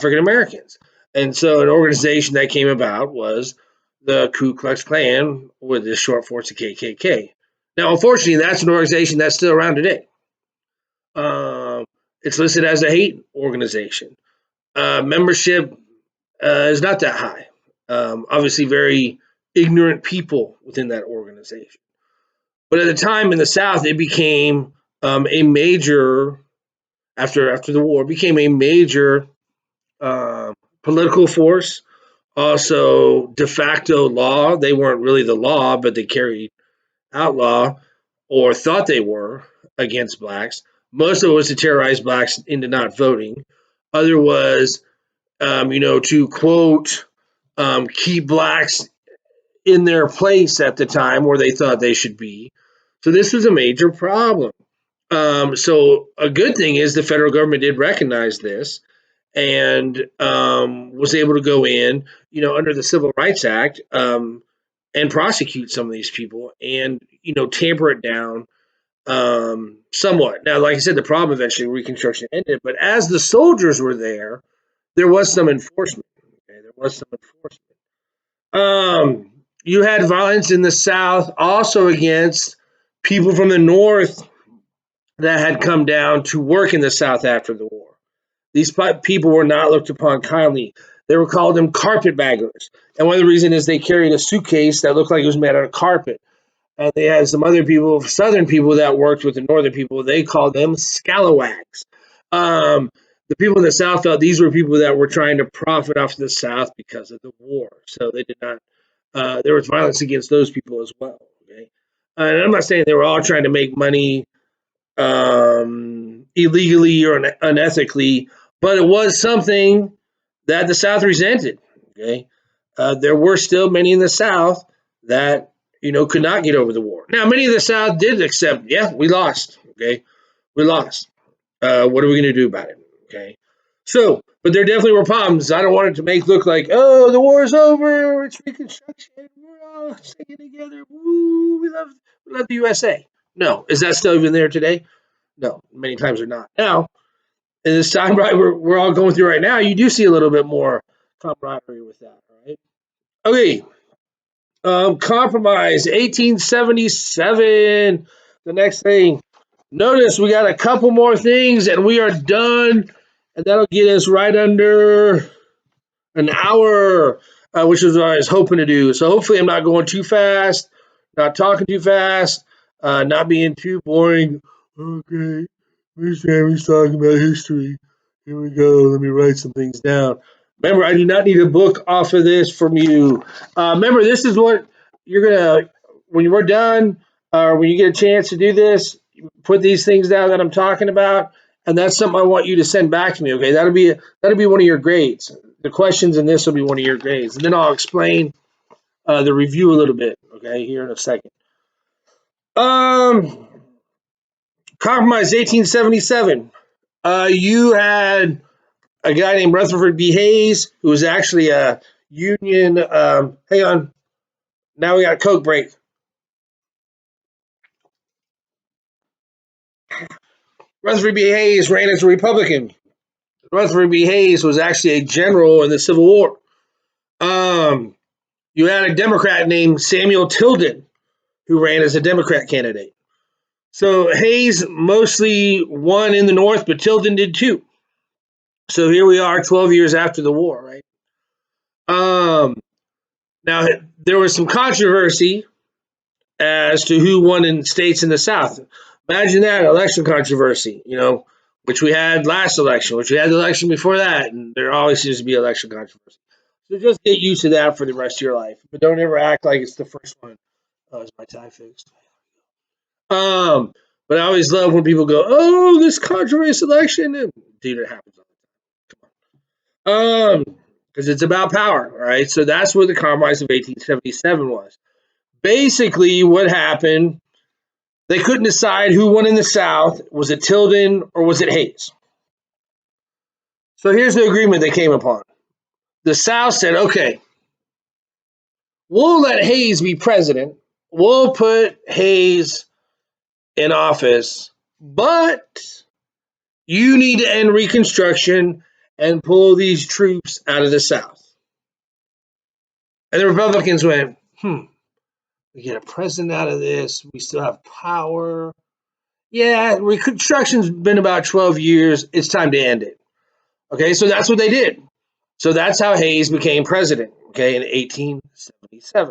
African Americans. And so an organization that came about was the Ku Klux Klan, with the short for the KKK. Now, unfortunately, that's an organization that's still around today. Um, it's listed as a hate organization. Membership is not that high. Obviously, very ignorant people within that organization. But at the time in the South, it became a major after the war became a major uh, political force. Also, de facto law. They weren't really the law, but they carried out law or thought they were against blacks. Most of it was to terrorize blacks into not voting. Other was, to quote, keep blacks in their place at the time where they thought they should be. So this was a major problem. So a good thing is the federal government did recognize this and was able to go in, under the Civil Rights Act, and prosecute some of these people and tamper it down somewhat. Now, like I said, the problem eventually Reconstruction ended, but as the soldiers were there was some enforcement. Okay, there was some enforcement. You had violence in the South also against people from the North that had come down to work in the South after the war. These people were not looked upon kindly. They were called them carpetbaggers. And one of the reasons is they carried a suitcase that looked like it was made out of carpet. And they had some other people, Southern people that worked with the Northern people. They called them scalawags. The people in the South felt these were people that were trying to profit off of the South because of the war. So they did not. There was violence against those people as well. Okay, and I'm not saying they were all trying to make money illegally or unethically, but it was something that the South resented. Okay, there were still many in the South that could not get over the war. Now, many of the South did accept. Yeah, we lost. Okay, we lost. What are we going to do about it? Okay, so, but there definitely were problems. I don't want it to make look like, oh, the war is over. It's Reconstruction. We're all singing together. Woo! We love the USA. No, is that still even there today? No, many times they're not. Now, in this time right we're all going through right now, you do see a little bit more camaraderie with that. All right. Okay. Compromise 1877. The next thing. Notice we got a couple more things and we are done. And that'll get us right under an hour, which is what I was hoping to do. So hopefully I'm not going too fast, not talking too fast, not being too boring. Okay, Miss Sammy's talking about history. Here we go. Let me write some things down. Remember, I do not need a book off of this from you. Remember, this is what you're going to, when we're done, or when you get a chance to do this, put these things down that I'm talking about. And that's something I want you to send back to me. Okay, that'll be one of your grades. The questions in this will be one of your grades, and then I'll explain the review a little bit. Okay, here in a second. Compromise 1877. You had a guy named Rutherford B. Hayes, who was actually a Union. Hang on. Now we got a Coke break. Rutherford B. Hayes ran as a Republican. Rutherford B. Hayes was actually a general in the Civil War. You had a Democrat named Samuel Tilden who ran as a Democrat candidate. So Hayes mostly won in the North, but Tilden did too. So here we are 12 years after the war, right? Now, there was some controversy as to who won in states in the South. Imagine that, election controversy, which we had last election, which we had the election before that, and there always seems to be election controversy. So just get used to that for the rest of your life, but don't ever act like it's the first one. Oh, is my tie fixed? But I always love when people go, "Oh, this controversial election," and dude, it happens all the time. Because it's about power, right? So that's what the Compromise of 1877 was. Basically, what happened? They couldn't decide who won in the South. Was it Tilden or was it Hayes? So here's the agreement they came upon. The South said, "Okay, we'll let Hayes be president. We'll put Hayes in office, but you need to end Reconstruction and pull these troops out of the South. And the Republicans went, we get a president out of this. We still have power. Yeah, Reconstruction's been about 12 years. It's time to end it. Okay, so that's what they did. So that's how Hayes became president, okay, in 1877.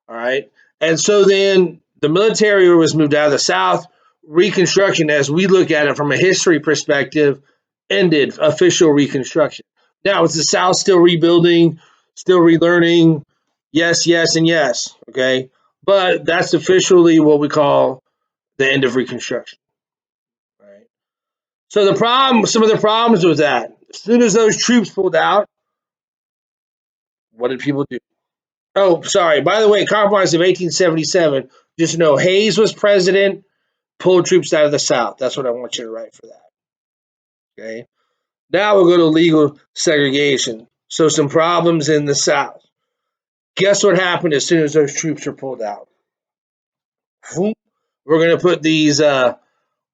All right. And so then the military was moved out of the South. Reconstruction, as we look at it from a history perspective, ended official Reconstruction. Now, is the South still rebuilding, still relearning? Yes, yes, and yes. Okay. But that's officially what we call the end of Reconstruction. Right. So some of the problems with that, as soon as those troops pulled out, what did people do? Oh, sorry. By the way, Compromise of 1877. Just know Hayes was president, pulled troops out of the South. That's what I want you to write for that. Okay. Now we'll go to legal segregation. So some problems in the South. Guess what happened as soon as those troops were pulled out? We're going to put these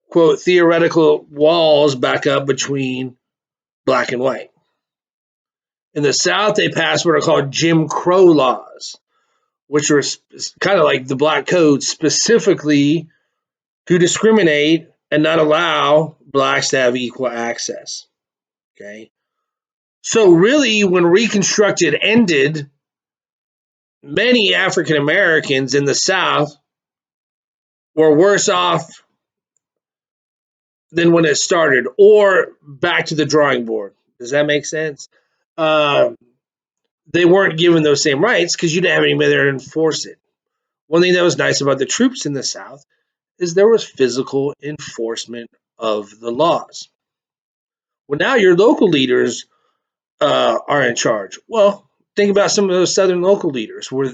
quote theoretical walls back up between black and white. In the South, they passed what are called Jim Crow laws, which were kind of like the Black Code, specifically to discriminate and not allow blacks to have equal access. Okay. So really, when Reconstruction ended, many African Americans in the South were worse off than when it started, or back to the drawing board. Does that make sense? Uh, they weren't given those same rights because you didn't have anybody there to enforce it. One thing that was nice about the troops in the South is there was physical enforcement of the laws. Well, now your local leaders are in charge. Well, think about some of those Southern local leaders. Were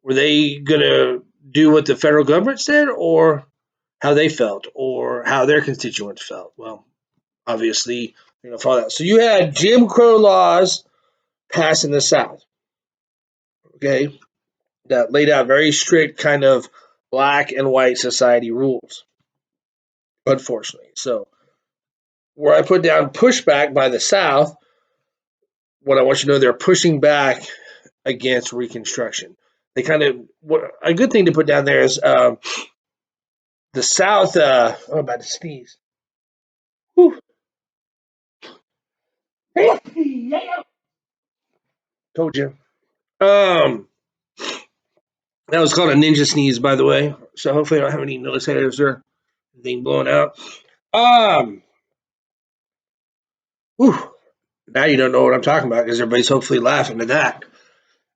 they going to do what the federal government said, or how they felt, or how their constituents felt? Well, obviously, follow that. So you had Jim Crow laws passed in the South, okay, that laid out very strict kind of black and white society rules, unfortunately. So where I put down pushback by the South, what I want you to know, they're pushing back against Reconstruction. They kind of, what a good thing to put down there is the South. I'm about to sneeze. Whew. Told you. Um, that was called a ninja sneeze, by the way. So hopefully I don't have any nose hairs or anything blowing out. Um, whew. Now you don't know what I'm talking about because everybody's hopefully laughing at that.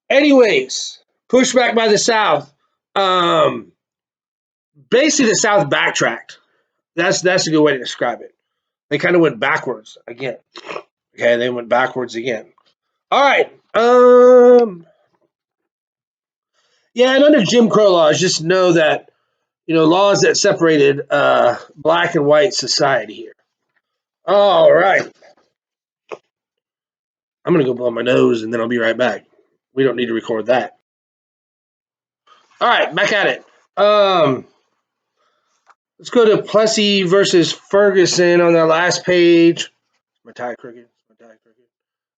Anyways, pushback by the South. Um, Basically, the South backtracked. That's a good way to describe it. They kind of went backwards again. Okay, they went backwards again. All right. Yeah, and under Jim Crow laws, just know that laws that separated black and white society here. All right. I'm gonna go blow my nose and then I'll be right back. We don't need to record that. All right, back at it. Let's go to Plessy versus Ferguson on the last page. My tie crooked.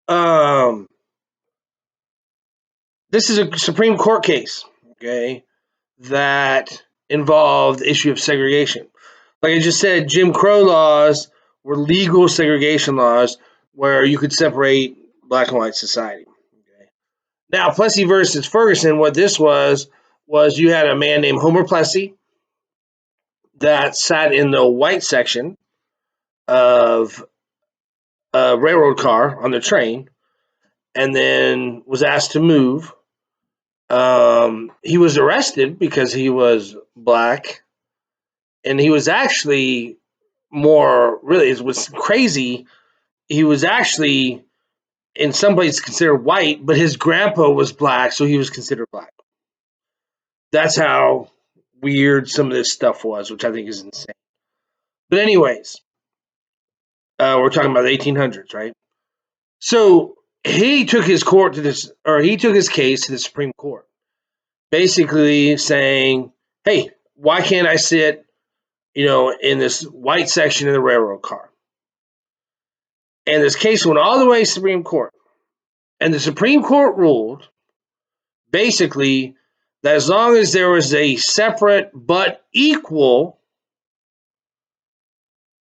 Um, this is a Supreme Court case, okay, that involved the issue of segregation. Like I just said, Jim Crow laws were legal segregation laws where you could separate black and white society. Okay. Now, Plessy versus Ferguson, what this was you had a man named Homer Plessy that sat in the white section of a railroad car on the train and then was asked to move. He was arrested because he was black, and he was actually more really it was crazy. He was actually in some places considered white, but his grandpa was black, so he was considered black. That's how weird some of this stuff was, which I think is insane. But anyways, we're talking about the 1800s, right? So he took his case to the Supreme Court, basically saying, "Hey, why can't I sit, in this white section of the railroad car?" And this case went all the way to the Supreme Court. And the Supreme Court ruled basically that as long as there was a separate but equal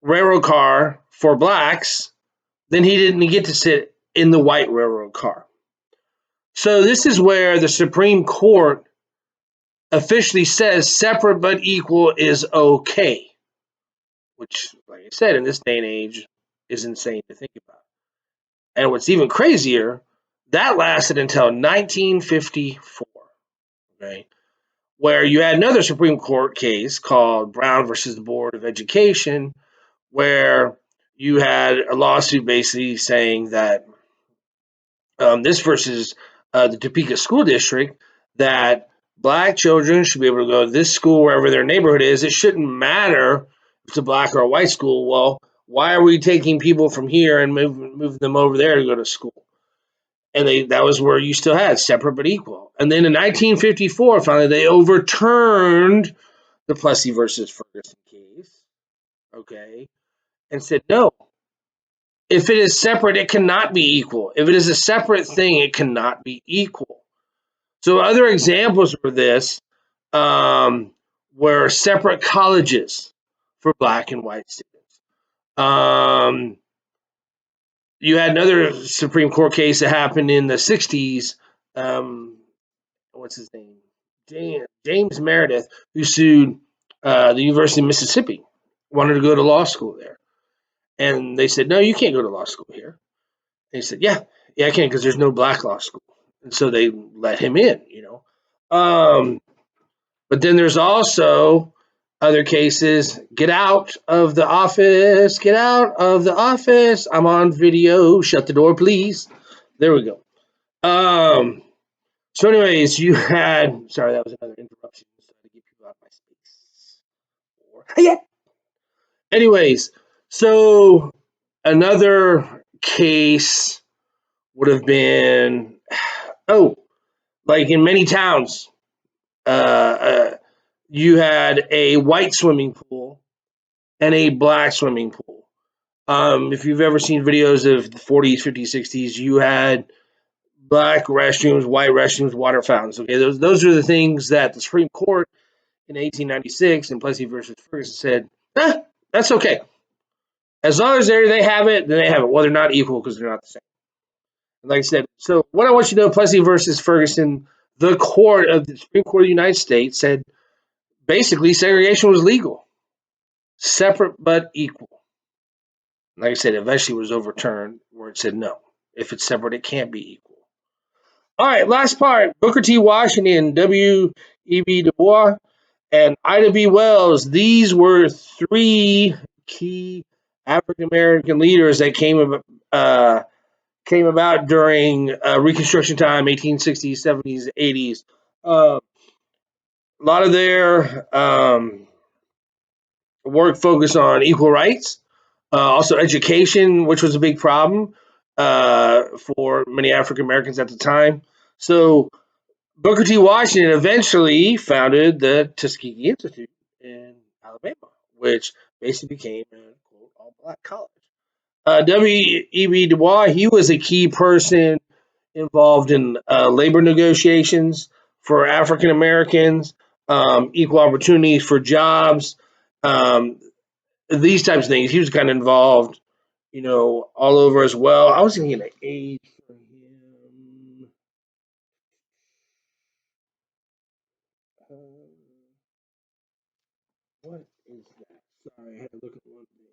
railroad car for blacks, then he didn't get to sit in the white railroad car. So this is where the Supreme Court officially says separate but equal is okay, which, like I said, in this day and age is insane to think about. And what's even crazier, that lasted until 1954, okay, where you had another Supreme Court case called Brown versus the Board of Education, where you had a lawsuit basically saying that this versus the Topeka School District, that black children should be able to go to this school wherever their neighborhood is. It shouldn't matter if it's a black or a white school. Well, why are we taking people from here and moving them over there to go to school? And that was where you still had separate but equal. And then in 1954, finally, they overturned the Plessy versus Ferguson case, okay, and said, no, if it is separate, it cannot be equal. If it is a separate thing, it cannot be equal. So other examples for this were separate colleges for black and white students. You had another Supreme Court case that happened in the 60s. What's his name? James Meredith, who sued the University of Mississippi, wanted to go to law school there. And they said, no, you can't go to law school here. And he said, yeah, I can because there's no black law school. And so they let him in, you know. But then there's also other cases. Get out of the office. Get out of the office. I'm on video. Shut the door, please. There we go. So anyways, you had, sorry, that was another interruption. So to get people out of my space. Yeah. Anyways, so another case would have been, like in many towns, you had a white swimming pool and a black swimming pool. If you've ever seen videos of the 40s, 50s, 60s, you had black restrooms, white restrooms, water fountains. Okay, those are the things that the Supreme Court in 1896 in Plessy versus Ferguson said, that's okay. As long as they have it, then they have it. Well, they're not equal because they're not the same. Like I said, so what I want you to know, Plessy versus Ferguson, the Supreme Court of the United States said basically segregation was legal, separate but equal. Like I said, eventually was overturned where it said no. If it's separate, it can't be equal. All right, last part. Booker T. Washington, W.E.B. Du Bois, and Ida B. Wells. These were three key African American leaders that came about during Reconstruction time, 1860s, 70s, 80s. A lot of their work focused on equal rights, also education, which was a big problem for many African Americans at the time. So Booker T. Washington eventually founded the Tuskegee Institute in Alabama, which basically became a quote all-black college. W.E.B. Du Bois, he was a key person involved in labor negotiations for African Americans, equal opportunities for jobs, um, these types of things. He was kind of involved, all over as well. I was thinking the age for him. What is that? Sorry, I had to look at one thing.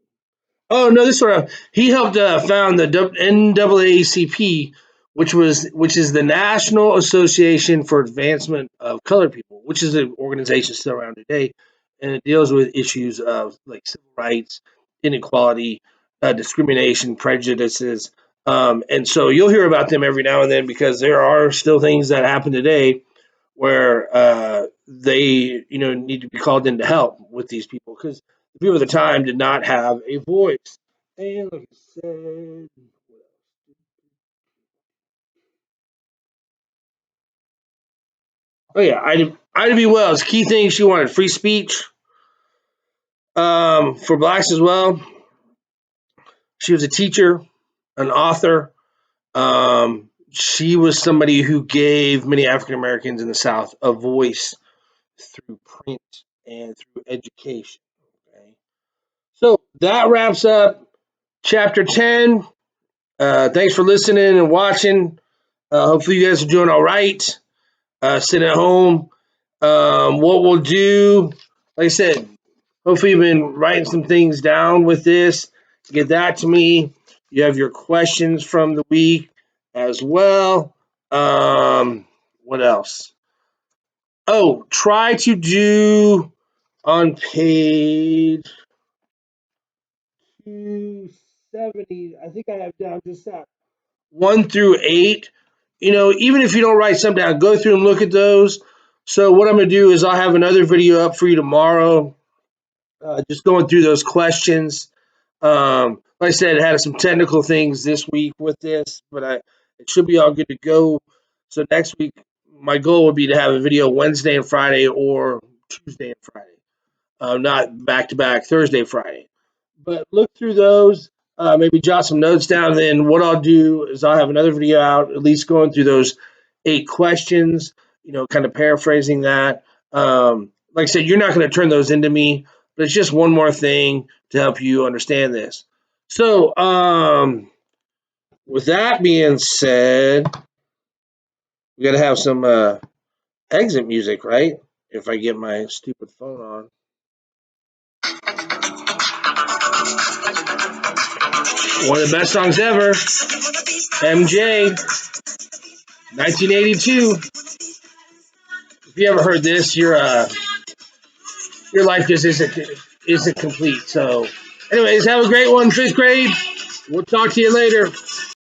Oh no, this sort of he helped found the NAACP, which is the National Association for Advancement of Colored People, which is an organization still around today, and it deals with issues of like civil rights, inequality, discrimination, prejudices, and so you'll hear about them every now and then because there are still things that happen today where they need to be called in to help with these people because the people at the time did not have a voice. And like I said, oh yeah, Ida B. Wells. Key things she wanted: free speech for blacks as well. She was a teacher. an author. She was somebody who gave many African Americans in the South a voice through print and through education. Okay? So that wraps up chapter 10. Thanks for listening and watching. Hopefully, you guys are doing all right. Sitting at home. What we'll do, like I said, hopefully, you've been writing some things down with this. Get that to me. You have your questions from the week as well. What else? Oh, try to do on page 270. I think I have down just that 1 through 8. Even if you don't write some down, go through and look at those. So what I'm going to do is I'll have another video up for you tomorrow, just going through those questions. Like I said, I had some technical things this week with this, but it should be all good to go. So next week, my goal would be to have a video Wednesday and Friday or Tuesday and Friday, not back to back Thursday, Friday. But look through those, maybe jot some notes down. Then what I'll do is I'll have another video out, at least going through those 8 questions, kind of paraphrasing that. Like I said, you're not going to turn those into me, but it's just one more thing to help you understand this. So, with that being said, we got to have some exit music, right? If I get my stupid phone on. One of the best songs ever, MJ, 1982. If you ever heard this, your life just isn't complete. So, anyways, have a great one, 5th grade. We'll talk to you later.